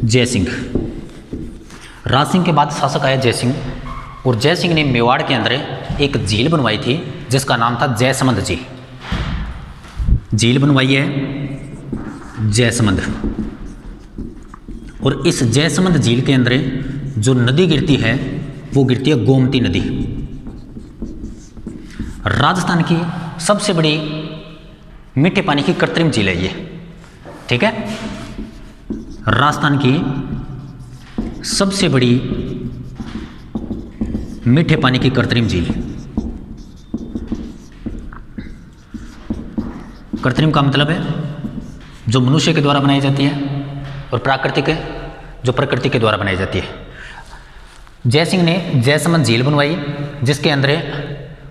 जयसिंह। राज सिंह के बाद शासक आया जयसिंह, और जयसिंह ने मेवाड़ के अंदर एक झील बनवाई थी जिसका नाम था जयसमंद झील। झील बनवाई है जयसमंद, और इस जयसमंद झील के अंदर जो नदी गिरती है वो गिरती है गोमती नदी। राजस्थान की सबसे बड़ी मीठे पानी की कृत्रिम झील है ये, ठीक है। राजस्थान की सबसे बड़ी मीठे पानी की कृत्रिम झील। कृत्रिम का मतलब है जो मनुष्य के द्वारा बनाई जाती है, और प्राकृतिक जो प्रकृति के द्वारा बनाई जाती है। जयसिंह ने जयसमंद झील बनवाई जिसके अंदर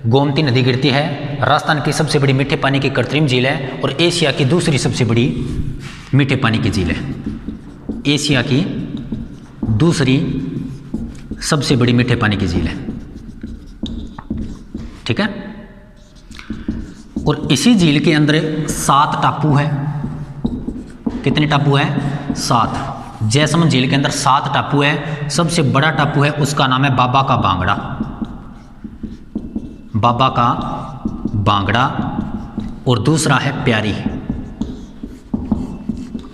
गोमती नदी गिरती है। राजस्थान की सबसे बड़ी मीठे पानी की कृत्रिम झील है, और एशिया की दूसरी सबसे बड़ी मीठे पानी की झील है। एशिया की दूसरी सबसे बड़ी मीठे पानी की झील है, ठीक है। और इसी झील के अंदर 7 टापू है। कितने टापू है? 7। जयसमंद झील के अंदर 7 टापू है। सबसे बड़ा टापू है उसका नाम है बाबा का बांगड़ा। बाबा का बांगड़ा, और दूसरा है प्यारी।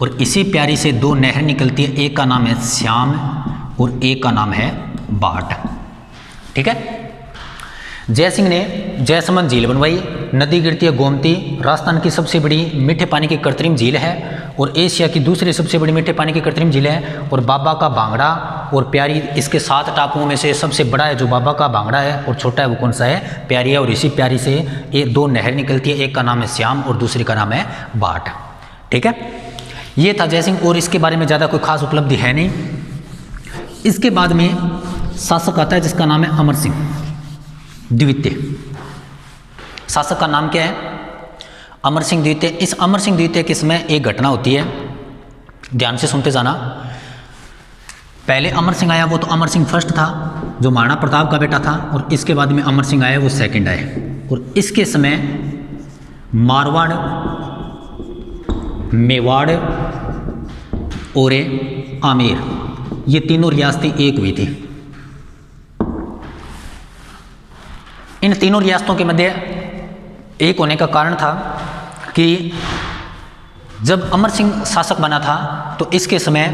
और इसी प्यारी से 2 नहर निकलती है, एक का नाम है श्याम और एक का नाम है बाट, ठीक है। जयसिंह ने जयसमंद झील बनवाई, नदी गिरती है गोमती। राजस्थान की सबसे बड़ी मीठे पानी की कृत्रिम झील है, और एशिया की दूसरी सबसे बड़ी मीठे पानी की कृत्रिम झील है। और बाबा का बांगड़ा और प्यारी इसके 7 टापुओं में से सबसे बड़ा है जो बाबा का बांगड़ा है, और छोटा है वो कौन सा है? प्यारी है। और इसी प्यारी से 2 नहर निकलती है, एक का नाम है श्याम और दूसरी का नाम है बाट, ठीक है। ये था जयसिंह, और इसके बारे में ज़्यादा कोई खास उपलब्धि है नहीं। इसके बाद में शासक आता है जिसका नाम है अमर सिंह द्वितीय। शासक का नाम क्या है? अमर सिंह द्वितीय। इस अमर सिंह द्वितीय के समय एक घटना होती है, ध्यान से सुनते जाना। पहले अमर सिंह आया, वो तो अमर सिंह फर्स्ट था जो महाराणा प्रताप का बेटा था, और इसके बाद में अमर सिंह आया, वो सेकंड आए। और इसके समय मारवाड़, मेवाड़ और आमेर, ये तीनों रियासतें एक हुई थी। इन तीनों रियासतों के मध्य एक होने का कारण था कि जब अमर सिंह शासक बना था तो इसके समय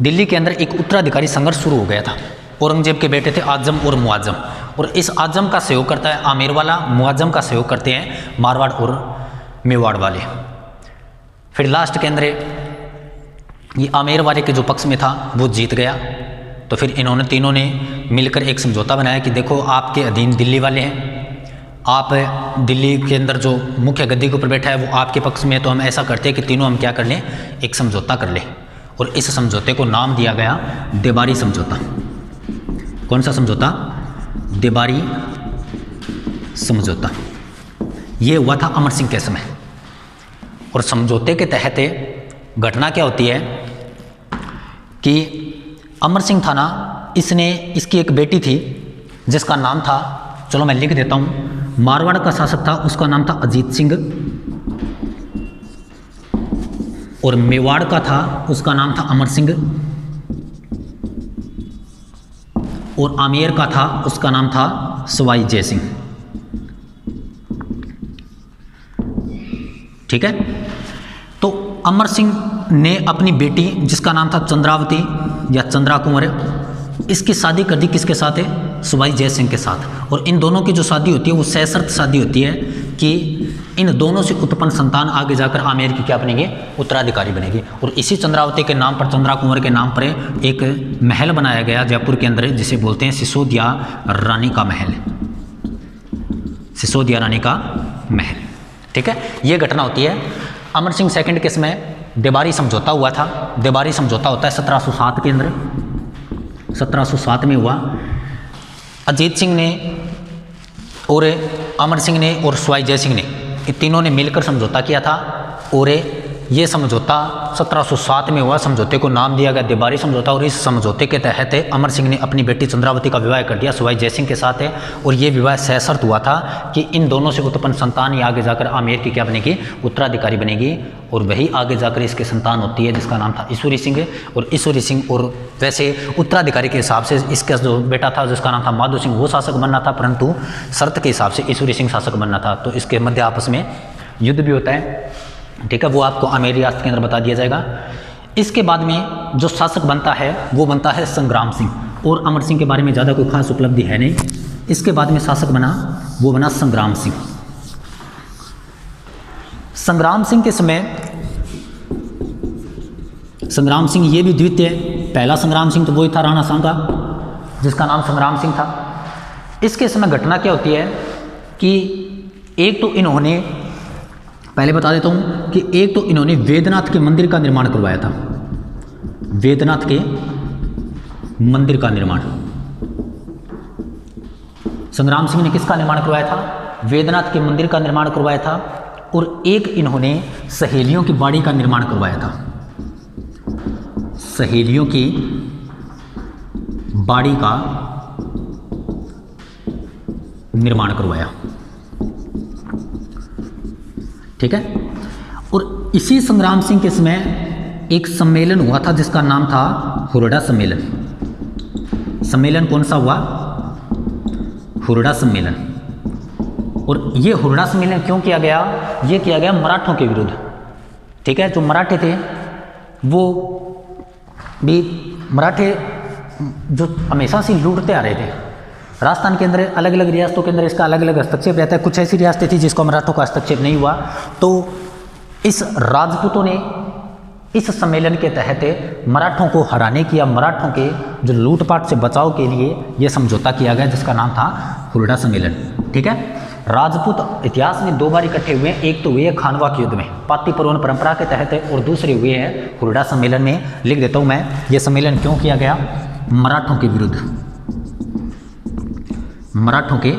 दिल्ली के अंदर एक उत्तराधिकारी संघर्ष शुरू हो गया था। औरंगजेब के बेटे थे आजम और मुआजम, और इस आजम का सहयोग करता है आमेर वाला, मुआजम का सहयोग करते हैं मारवाड़ और मेवाड़ वाले। फिर लास्ट के अंदर ये आमेर वाले के जो पक्ष में था वो जीत गया। तो फिर इन्होंने तीनों ने मिलकर एक समझौता बनाया कि देखो आपके अधीन दिल्ली वाले हैं, आप दिल्ली के अंदर जो मुख्य गद्दी के ऊपर बैठा है वो आपके पक्ष में है, तो हम ऐसा करते हैं कि तीनों हम क्या कर लें, एक समझौता कर लें। और इस समझौते को नाम दिया गया देबारी समझौता। कौन सा समझौता? देबारी समझौता। ये हुआ था अमर सिंह के समय। और समझौते के तहत घटना क्या होती है कि अमर सिंह था ना, इसकी एक बेटी थी जिसका नाम था, चलो मैं लिख देता हूँ, मारवाड़ का शासक था उसका नाम था अजीत सिंह, और मेवाड़ का था उसका नाम था अमर सिंह, और आमेर का था उसका नाम था सवाई जय सिंह, ठीक है। तो अमर सिंह ने अपनी बेटी जिसका नाम था चंद्रावती या चंद्रा कुंवर, इसकी शादी कर दी किसके साथ है? सवाई जय सिंह के साथ। और इन दोनों की जो शादी होती है वो सशर्त शादी होती है कि इन दोनों से उत्पन्न संतान आगे जाकर आमेर की क्या बनेगी? उत्तराधिकारी बनेगी। और इसी चंद्रावती के नाम पर, चंद्रा कुंवर के नाम पर एक महल बनाया गया जयपुर के अंदर जिसे बोलते हैं सिसोदिया रानी का महल। सिसोदिया रानी का महल, ठीक है। ये घटना होती है अमर सिंह सेकंड के समय। देबारी समझौता हुआ था। देबारी समझौता होता है 1707 के अंदर, 1707 में हुआ। अजीत सिंह ने और अमर सिंह ने और सवाई जय सिंह ने, ये तीनों ने मिलकर समझौता किया था, और ये समझौता 1707 में हुआ। समझौते को नाम दिया गया देबारी समझौता। और इस समझौते के तहत अमर सिंह ने अपनी बेटी चंद्रावती का विवाह कर दिया सवाई जय सिंह के साथ है। और ये विवाह सशर्त हुआ था कि इन दोनों से उत्पन्न संतान ही आगे जाकर आमेर की क्या बनेगी? उत्तराधिकारी बनेगी। और वही आगे जाकर इसके संतान होती है जिसका नाम था ईश्वरी सिंह। और ईश्वरी सिंह और वैसे उत्तराधिकारी के हिसाब से इसका जो बेटा था जिसका नाम था माधो सिंह वो शासक बनना था, परंतु शर्त के हिसाब से ईश्वरी सिंह शासक बनना था। तो इसके मध्य आपस में युद्ध भी होता है, ठीक है, वो आपको आमेरी राष्ट्र के अंदर बता दिया जाएगा। इसके बाद में जो शासक बनता है वो बनता है संग्राम सिंह, और अमर सिंह के बारे में ज़्यादा कोई खास उपलब्धि है नहीं। इसके बाद में शासक बना वो बना संग्राम सिंह। संग्राम सिंह के समय संग्राम सिंह ये भी द्वितीय, पहला संग्राम सिंह तो वही था राणा सांगा जिसका नाम संग्राम सिंह था। इसके समय घटना क्या होती है कि एक तो इन्होंने, पहले बता देता हूँ कि एक तो इन्होंने वेदनाथ के मंदिर का निर्माण करवाया था। वेदनाथ के मंदिर का निर्माण संग्राम सिंह ने किसका निर्माण करवाया था? वेदनाथ के मंदिर का निर्माण करवाया था। और एक इन्होंने सहेलियों की बाड़ी का निर्माण करवाया था। सहेलियों की बाड़ी का निर्माण करवाया, ठीक है। और इसी संग्राम सिंह के समय एक सम्मेलन हुआ था जिसका नाम था हुरडा सम्मेलन। सम्मेलन कौन सा हुआ? हुरडा सम्मेलन। और ये हुरडा सम्मेलन क्यों किया गया? ये किया गया मराठों के विरुद्ध, ठीक है। जो मराठे थे वो भी मराठे जो हमेशा से लूटते आ रहे थे। राजस्थान के अंदर अलग अलग रियासतों के अंदर इसका अलग अलग हस्तक्षेप रहता है। कुछ ऐसी रियासतें थी जिसको मराठों का हस्तक्षेप नहीं हुआ, तो इस राजपूतों ने इस सम्मेलन के तहत मराठों को हराने की या मराठों के जो लूटपाट से बचाव के लिए यह समझौता किया गया जिसका नाम था हुरडा सम्मेलन, ठीक है। राजपूत इतिहास में दो बार इकट्ठे हुए हैं, एक तो हुए खानवा के युद्ध में पाती परवन परंपरा के तहत, और दूसरे हुए हैं हुरडा सम्मेलन में। लिख देता हूं मैं ये सम्मेलन क्यों किया गया? मराठों के विरुद्ध, मराठों के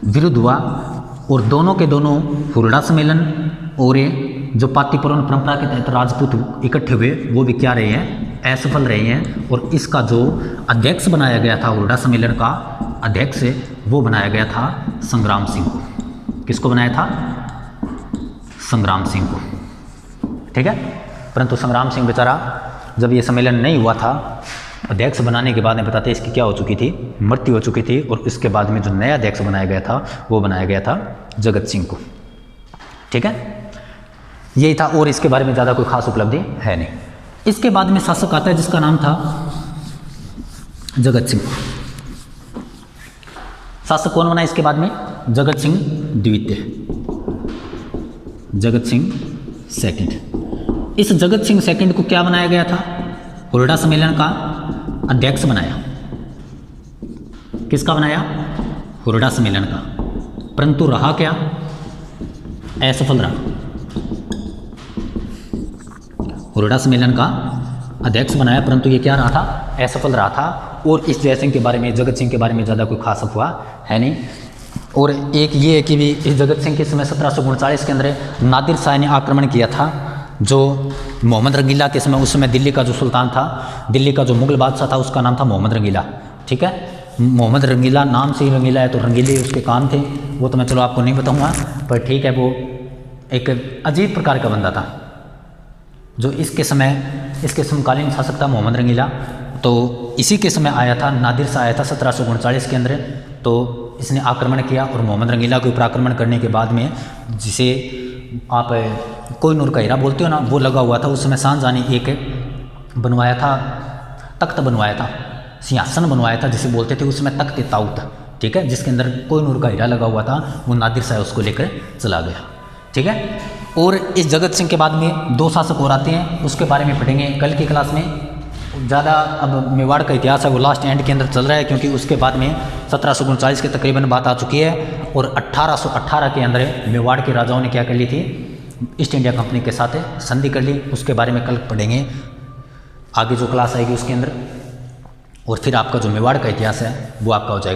विरुद्ध हुआ। और दोनों के दोनों हुरडा सम्मेलन और ये जो पाती परवन परंपरा के तहत राजपूत इकट्ठे हुए वो भी क्या रहे हैं? असफल रहे हैं। और इसका जो अध्यक्ष बनाया गया था हुरडा सम्मेलन का अध्यक्ष वो बनाया गया था संग्राम सिंह को। किसको बनाया था? संग्राम सिंह को, ठीक है। परंतु संग्राम सिंह बेचारा जब ये सम्मेलन नहीं हुआ था, अध्यक्ष बनाने के बाद में बताते इसकी क्या हो चुकी थी? मृत्यु हो चुकी थी। और इसके बाद में जो नया अध्यक्ष बनाया गया था वो बनाया गया था जगत सिंह को, ठीक है। यही था, और इसके बारे में ज़्यादा कोई खास उपलब्धि है नहीं। इसके बाद में शासक आता है जिसका नाम था जगत सिंह। शासक कौन बना इसके बाद में? जगत सिंह द्वितीय, जगत सिंह सेकंड। इस जगत सिंह सेकंड को क्या बनाया गया था? हुरडा सम्मेलन का अध्यक्ष बनाया। किसका बनाया? हुरडा सम्मेलन का। परंतु रहा क्या? असफल रहा। हुरडा सम्मेलन का अध्यक्ष बनाया परंतु ये क्या रहा था? असफल रहा था। और इस जयसिंह के बारे में, जगत सिंह के बारे में ज़्यादा कोई खास हुआ है नहीं। और एक ये है कि भी इस जगत सिंह के समय 1739 के अंदर नादिर शाह ने आक्रमण किया था, जो मोहम्मद रंगीला के समय, उस समय दिल्ली का जो सुल्तान था, दिल्ली का जो मुगल बादशाह था उसका नाम था मोहम्मद रंगीला, ठीक है। मोहम्मद रंगीला नाम से ही रंगीला है, तो रंगीले उसके काम थे, वो तो मैं चलो आपको नहीं बताऊँगा, पर ठीक है। वो एक अजीब प्रकार का बंदा था जो इसके समकालीन शासक था मोहम्मद रंगीला। तो इसी के समय आया था, नादिर शाह आया था 1739 के अंदर, तो इसने आक्रमण किया। और मोहम्मद रंगीला के ऊपर आक्रमण करने के बाद में, जिसे आप कोहिनूर का हीरा बोलते हो ना, वो लगा हुआ था। उस समय शाहजहां ने एक बनवाया था, तख्त बनवाया था, सिंहासन बनवाया था जिसे बोलते थे उस समय तख्त ताऊत, ठीक है, जिसके अंदर कोहिनूर का हीरा लगा हुआ था। वो नादिर शाह उसको लेकर चला गया, ठीक है। और इस जगत सिंह के बाद में दो शासक और आते हैं, उसके बारे में पढ़ेंगे कल की क्लास में। ज़्यादा अब मेवाड़ का इतिहास है वो लास्ट एंड के अंदर चल रहा है, क्योंकि उसके बाद में 1739 के तकरीबन बात आ चुकी है। और 1818 के अंदर मेवाड़ के राजाओं ने क्या कर ली थी? ईस्ट इंडिया कंपनी के साथ संधि कर ली। उसके बारे में कल पढ़ेंगे, आगे जो क्लास आएगी उसके अंदर। और फिर आपका जो मेवाड़ का इतिहास है वो आपका हो जाएगा।